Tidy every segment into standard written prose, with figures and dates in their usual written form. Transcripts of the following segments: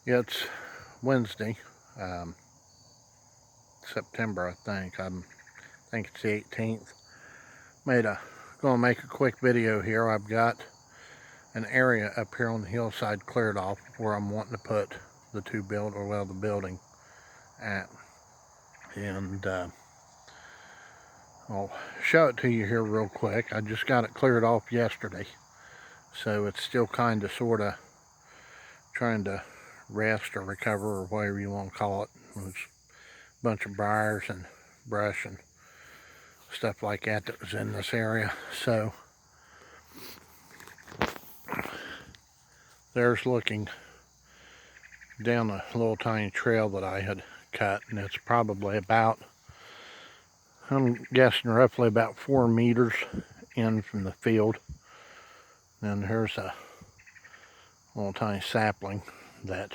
It's Wednesday, September, I think it's the 18th. Gonna make a quick video here. I've got an area up here on the hillside cleared off where I'm wanting to put the the building at, and I'll show it to you here real quick. I just got it cleared off yesterday, so it's still kind of sort of trying to rest or recover, or whatever you want to call it. There's a bunch of briars and brush and stuff like that was in this area. So there's looking down a little tiny trail that I had cut, and it's probably about, I'm guessing, roughly about 4 meters in from the field. And here's a little tiny sapling that,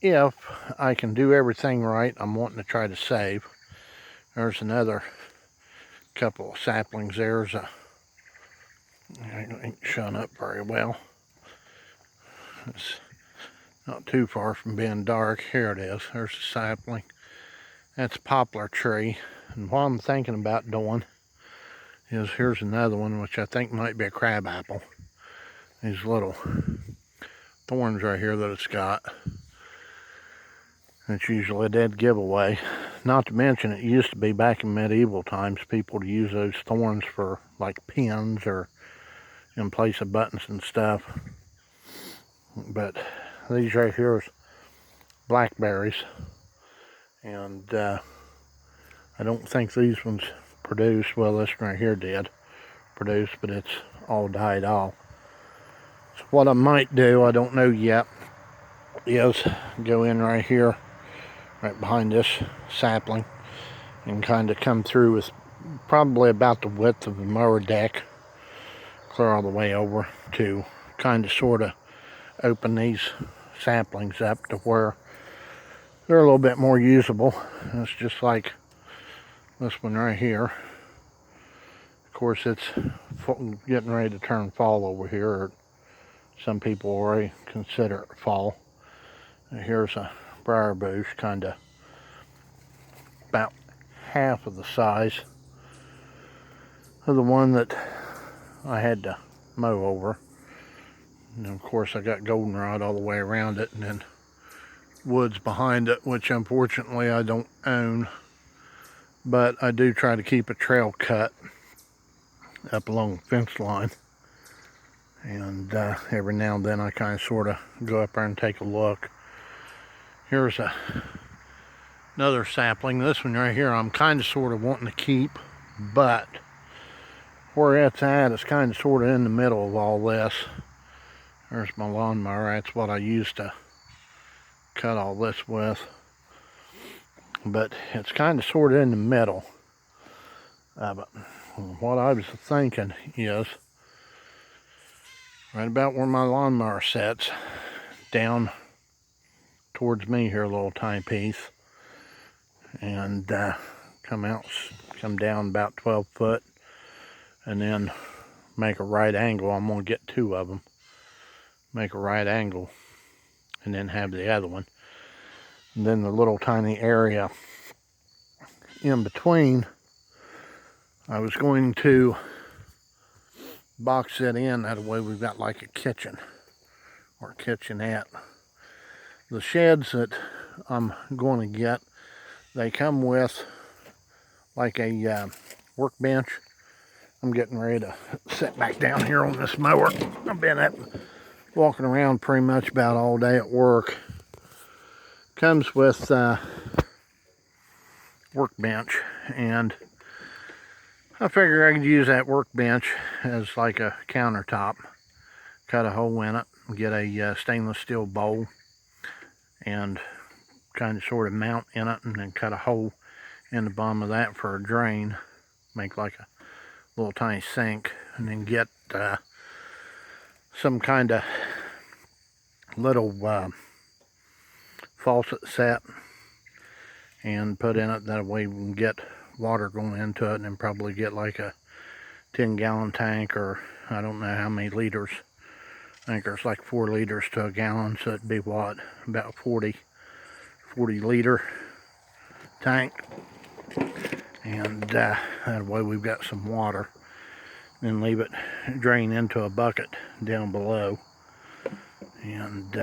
if I can do everything right, I'm wanting to try to save. There's another couple of saplings. There's a, I ain't showing up very well. It's not too far from being dark. Here it is. There's a sapling. That's a poplar tree. And what I'm thinking about doing is, here's another one, which I think might be a crab apple. These little thorns right here that it's got. It's usually a dead giveaway. Not to mention, it used to be back in medieval times, people would use those thorns for like pins or in place of buttons and stuff. But these right here is blackberries, and I don't think these ones produced. Well, this one right here did produce, but it's all died off. So what I might do, I don't know yet, is go in right here, right behind this sapling, and kind of come through with probably about the width of the mower deck, clear all the way over, to kind of sort of open these saplings up to where they're a little bit more usable. It's just like this one right here. Of course, it's getting ready to turn fall over here, or some people already consider it fall. And here's a briar bush, kind of about half of the size of the one that I had to mow over. And of course, I got goldenrod all the way around it, and then woods behind it, which unfortunately I don't own, but I do try to keep a trail cut up along the fence line, and every now and then I kind of sort of go up there and take a look. Here's another sapling. This one right here I'm kind of sort of wanting to keep, but where it's at is kind of sort of in the middle of all this. There's my lawnmower. That's what I used to cut all this with, but it's kind of sort of in the middle of it. What I was thinking is, right about where my lawnmower sits, down towards me here, a little tiny piece, and come down about 12 foot, and then make a right angle. I'm going to get 2 of them. Make a right angle, and then have the other one. And then the little tiny area in between, I was going to box it in. That way we've got like a kitchen or kitchenette. The sheds that I'm going to get, they come with like a workbench. I'm getting ready to sit back down here on this mower. I've been walking around pretty much about all day at work. Comes with workbench, and I figure I could use that workbench as like a countertop. Cut a hole in it, get a stainless steel bowl, and kind of sort of mount in it, and then cut a hole in the bottom of that for a drain. Make like a little tiny sink, and then get some kind of little faucet set and put in it. That way we can get water going into it, and then probably get like a 10-gallon tank, or I don't know how many liters I think there's like 4 liters to a gallon, so it'd be what, about 40 liter tank. And that way we've got some water. Then leave it drain into a bucket down below. And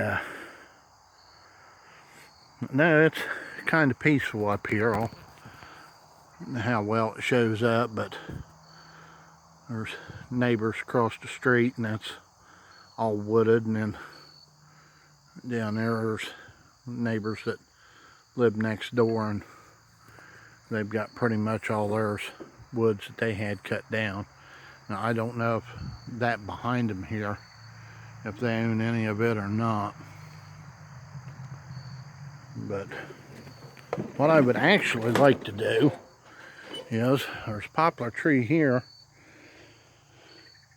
no, it's kind of peaceful up here. I don't know how well it shows up, but there's neighbors across the street, and that's all wooded. And then down there's neighbors that live next door, and they've got pretty much all theirs woods that they had cut down. Now I don't know if that behind them here, if they own any of it or not. But what I would actually like to do is, there's a poplar tree here.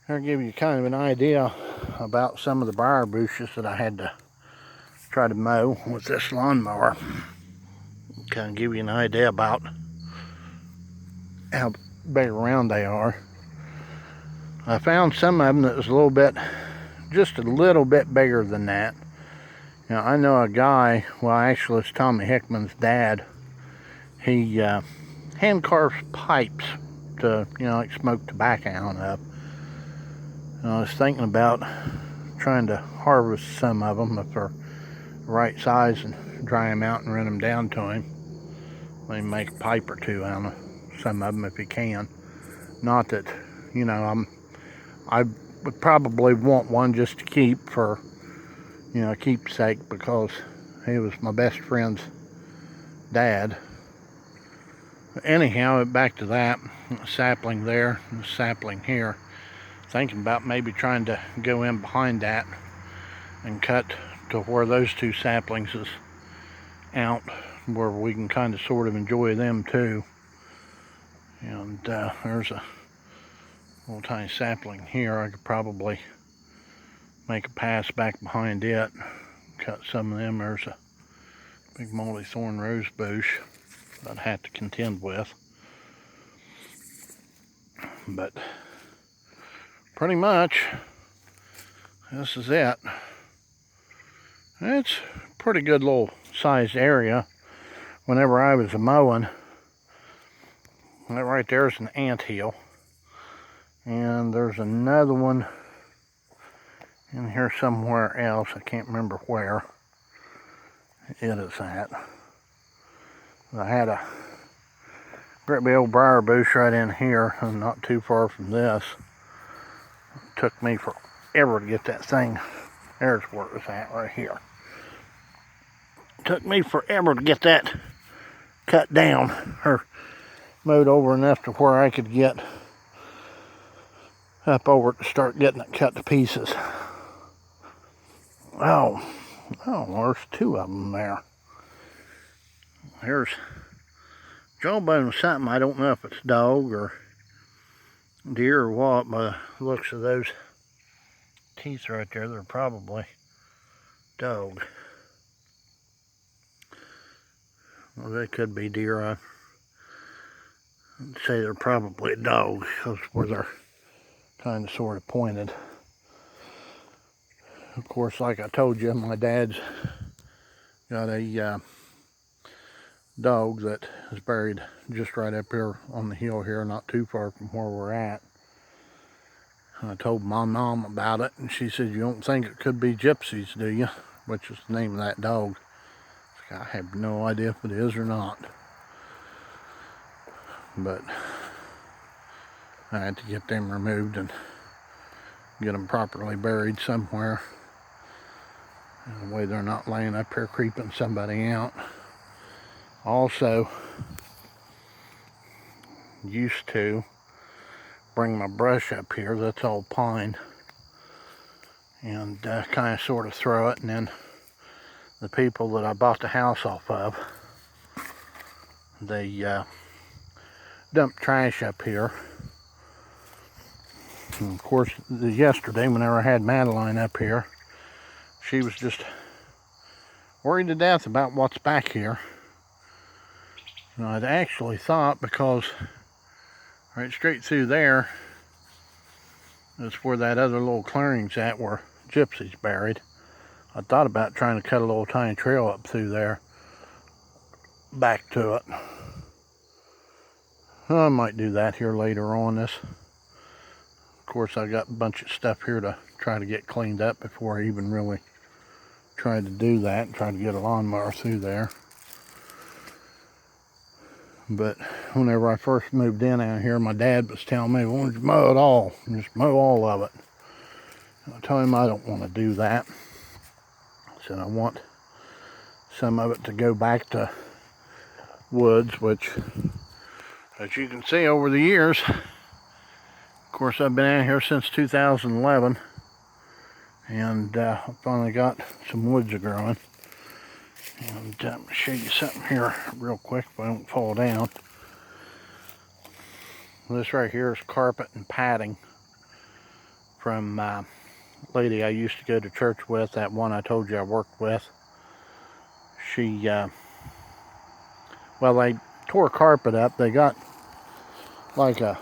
I'll give you kind of an idea about some of the briar bushes that I had to try to mow with this lawnmower. Kind of give you an idea about how big around they are. I found some of them that was a little bit, just a little bit bigger than that. Now I know a guy, well actually it's Tommy Hickman's dad, he hand carves pipes to, you know, like smoke tobacco out of. And I was thinking about trying to harvest some of them if they're the right size and dry them out and run them down to him. Maybe make a pipe or two out of some of them if he can. Not that, you know, I would probably want one just to keep for, you know, keepsake, because he was my best friend's dad. But anyhow, back to that sapling there, and the sapling here. Thinking about maybe trying to go in behind that and cut to where those 2 saplings is out, where we can kind of sort of enjoy them too. And there's a little tiny sapling here. I could probably make a pass back behind it, cut some of them. There's a big multi-thorn rose bush that I'd have to contend with. But pretty much this is it. It's a pretty good little sized area. Whenever I was mowing, that right there is an anthill, and there's another one in here somewhere else. I can't remember where it is at. I had a great big old briar bush right in here, and not too far from this. It took me forever to get that thing. There's where it was at, right here. It took me forever to get that cut down, or mowed over enough to where I could get up over to start getting it cut to pieces. Oh, there's 2 of them there. Here's jawbone of something. I don't know if it's dog or deer or what, by the looks of those teeth right there. They're probably dog. Well, they could be deer. I'd say they're probably a dog, because where they're kind of sort of pointed. Of course, like I told you, my dad's got a dog that is buried just right up here on the hill here, not too far from where we're at. I told my mom about it, and she said, "You don't think it could be gypsies, do you?" Which is the name of that dog. I have no idea if it is or not. But I had to get them removed and get them properly buried somewhere. That way they're not laying up here creeping somebody out. Also, used to bring my brush up here, that's all pine, and kind of sort of throw it, and then the people that I bought the house off of, they dump trash up here. And of course, yesterday, whenever I had Madeline up here, she was just worried to death about what's back here. And I'd actually thought, because right straight through there is where that other little clearing's at, where gypsies buried. I thought about trying to cut a little tiny trail up through there, back to it. I might do that here later on this. Of course, I got a bunch of stuff here to try to get cleaned up before I even really tried to do that and try to get a lawnmower through there. But whenever I first moved in out here, my dad was telling me, why don't you mow it all? Just mow all of it. I told him I don't want to do that. I said I want some of it to go back to woods, which, as you can see over the years, of course, I've been out here since 2011, and I finally got some woods growing. And I'm going to show you something here real quick if I don't fall down. This right here is carpet and padding from a lady I used to go to church with, that one I told you I worked with. She, well, they tore carpet up. They got like a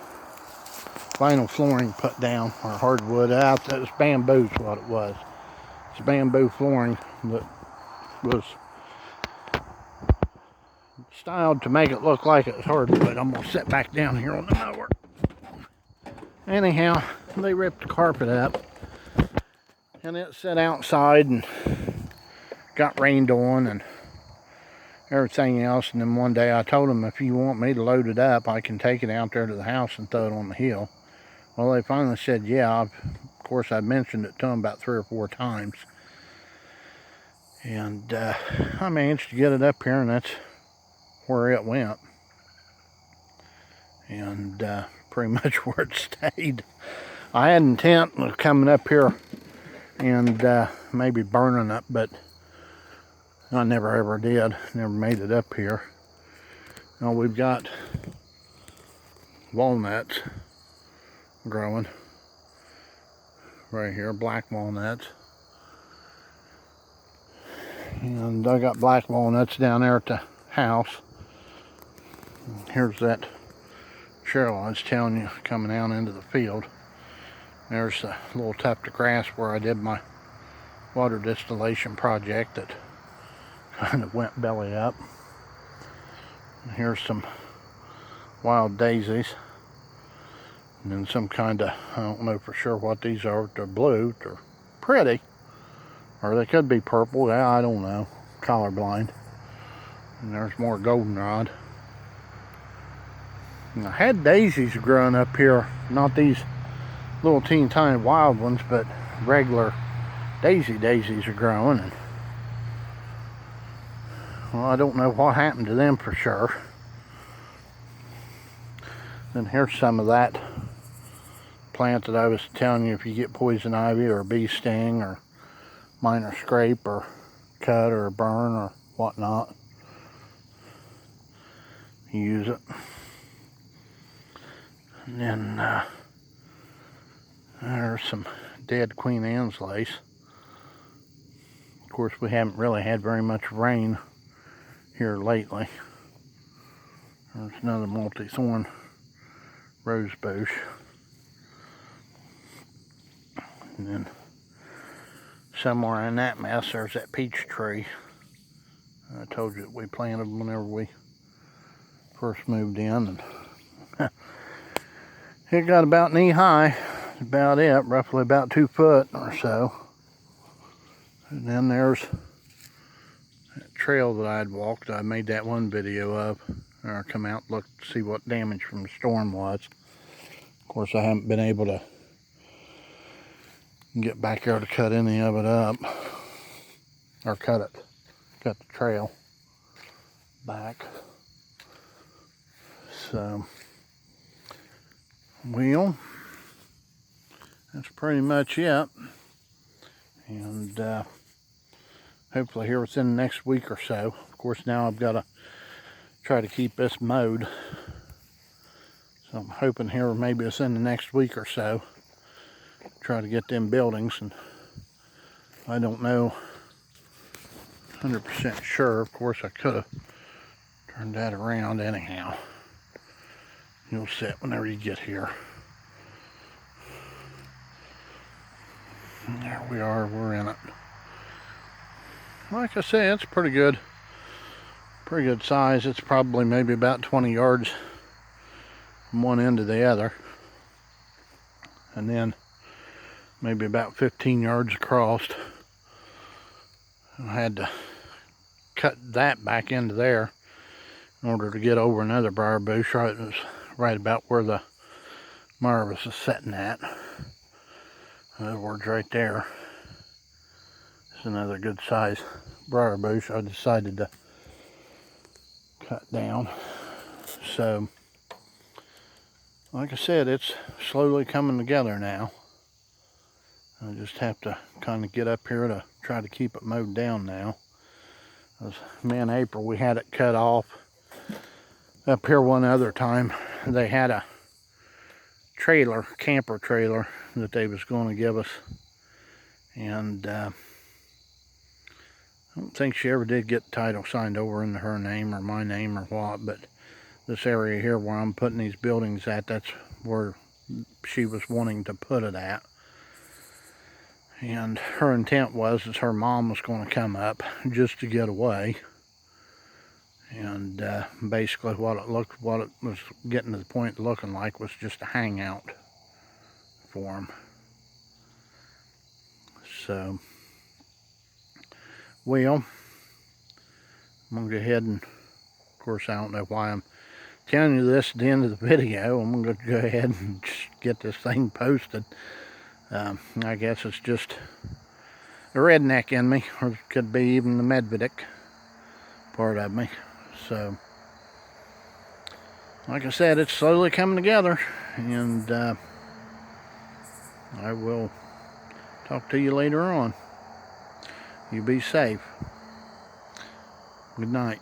vinyl flooring put down, or hardwood out. It was bamboo is what it was. It's bamboo flooring that was styled to make it look like it was hardwood. I'm going to sit back down here on the mower. Anyhow, they ripped the carpet up, and it sat outside and got rained on and everything else. And then one day I told them, if you want me to load it up, I can take it out there to the house and throw it on the hill. Well, they finally said, yeah. Of course, I mentioned it to them about 3 or 4 times. And I managed to get it up here, and that's where it went. And pretty much where it stayed. I had intent of coming up here and maybe burning it, but I never ever did. Never made it up here. Now we've got walnuts growing right here, black walnuts. And I got black walnuts down there at the house. Here's that trail I was telling you coming out into the field. There's a little tuft of grass where I did my water distillation project that kind of went belly up. And here's some wild daisies. And then some kind of, I don't know for sure what these are. They're blue. They're pretty. Or they could be purple. I don't know. Colorblind. And there's more goldenrod. And I had daisies growing up here. Not these little teeny tiny wild ones, but regular daisies are growing. And, well, I don't know what happened to them for sure. Then here's some of that plant that I was telling you, if you get poison ivy or a bee sting or minor scrape or cut or burn or whatnot, you use it. And then there's some dead Queen Anne's lace. Of course, we haven't really had very much rain here lately. There's another multi-thorn rose bush. And then somewhere in that mess, there's that peach tree. I told you that we planted whenever we first moved in. And it got about knee high. That's about it, roughly about 2 foot or so. And then there's that trail that I'd walked. I made that one video of. I come out and look to see what damage from the storm was. Of course, I haven't been able to get back there to cut any of it up. Or cut the trail back. So, well, that's pretty much it. And hopefully here within the next week or so. Of course, now I've got to try to keep this mowed. So I'm hoping here maybe within the next week or so, try to get them buildings. And I don't know 100% sure. Of course, I could have turned that around anyhow. You'll see it whenever you get here. There we are, we're in it. Like I say, it's pretty good size. It's probably maybe about 20 yards from one end to the other, and then maybe about 15 yards across. I had to cut that back into there in order to get over another briar bush. It was right about where the Marvis is sitting at. In other words, right there. It's another good size briar bush I decided to cut down. So, like I said, it's slowly coming together now. I just have to kind of get up here to try to keep it mowed down now. Me and April, we had it cut off. Up here one other time, they had a camper trailer that they was going to give us. And I don't think she ever did get the title signed over into her name or my name or what, but this area here where I'm putting these buildings at, that's where she was wanting to put it at. And her intent was is her mom was going to come up just to get away. And basically what it was getting to the point of looking like was just a hangout for them. So, well, I'm going to go ahead and, of course, I don't know why I'm telling you this at the end of the video. I'm going to go ahead and just get this thing posted. I guess it's just a redneck in me, or it could be even the Medvedik part of me. So, like I said, it's slowly coming together, and I will talk to you later on. You be safe. Good night.